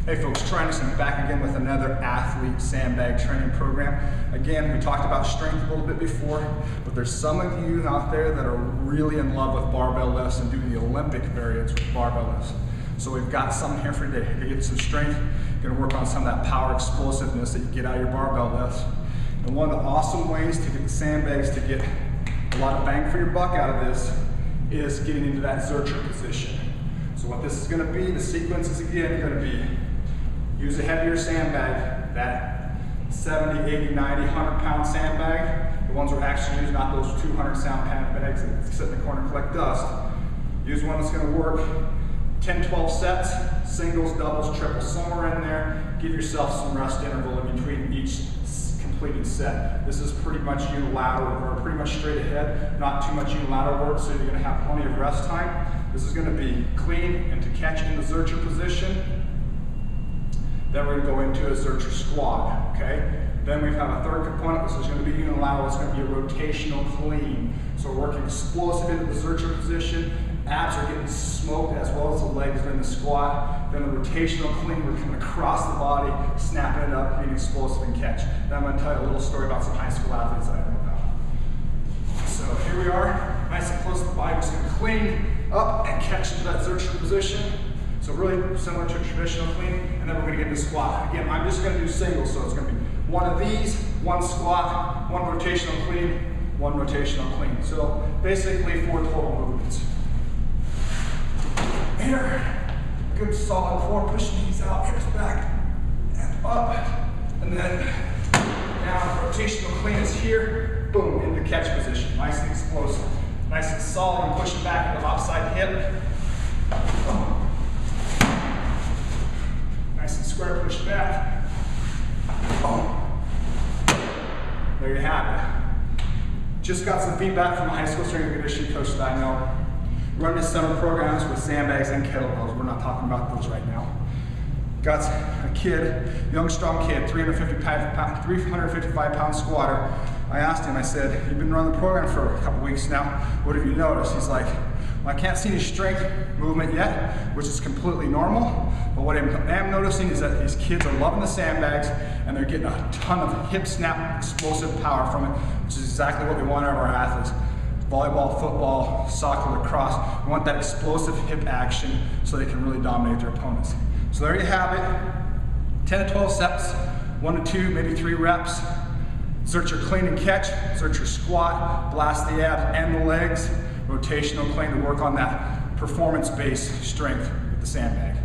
Hey folks, trying this back again with another athlete sandbag training program. Again, we talked about strength a little bit before, but there's some of you out there that are really in love with barbell lifts and do the Olympic variants with barbell lifts. So we've got something here for today to get some strength. You're gonna work on some of that power explosiveness that you get out of your barbell lifts. And one of the awesome ways to get the sandbags to get a lot of bang for your buck out of this is getting into that Zercher position. So what this is gonna be, the sequence is again gonna be use a heavier sandbag, that 70, 80, 90, 100-pound sandbag. The ones we're actually using, not those 200-pound bags that sit in the corner and collect dust. Use one that's going to work 10, 12 sets, singles, doubles, triples, somewhere in there. Give yourself some rest interval in between each completed set. This is pretty much unilateral, or pretty much straight ahead, not too much unilateral work, so you're going to have plenty of rest time. This is going to be clean and to catch in the Zercher position. Then we're going to go into a Zercher squat, okay? Then we have a third component, which is going to be unilateral. It's going to be a rotational clean. So we're working explosive into the Zercher position. Abs are getting smoked as well as the legs during the squat. Then the rotational clean, we're coming across the body, snapping it up, being explosive and catch. Then I'm going to tell you a little story about some high school athletes that I know about. So here we are, nice and close to the body. We're just going to clean up and catch into that Zercher position. So really similar to a traditional clean, and then we're going to get into squat. Again, I'm just going to do singles, so it's going to be one of these, one squat, one rotational clean, one rotational clean. So basically 4 total movements. Here, good solid core, push knees out, hips back, and up, and then down. Rotational clean is here, boom, into catch position. Nice and explosive. Nice and solid, and push it back to the outside hip. Boom. Nice and square, push back. Boom. There you have it. Just got some feedback from a high school strength and conditioning coach that I know. Running summer programs with sandbags and kettlebells. We're not talking about those right now. Got a kid, young, strong kid, 355-pound squatter. I asked him, I said, you've been running the program for a couple weeks now. What have you noticed? He's like, well, I can't see any strength movement yet, which is completely normal. But what I am noticing is that these kids are loving the sandbags and they're getting a ton of hip snap explosive power from it, which is exactly what we want out of our athletes. Volleyball, football, soccer, lacrosse. We want that explosive hip action so they can really dominate their opponents. So there you have it. 10 to 12 sets, 1 to 2, maybe 3 reps. Zercher clean and catch, Zercher squat, blast the abs and the legs. Rotational clean to work on that performance-based strength with the sandbag.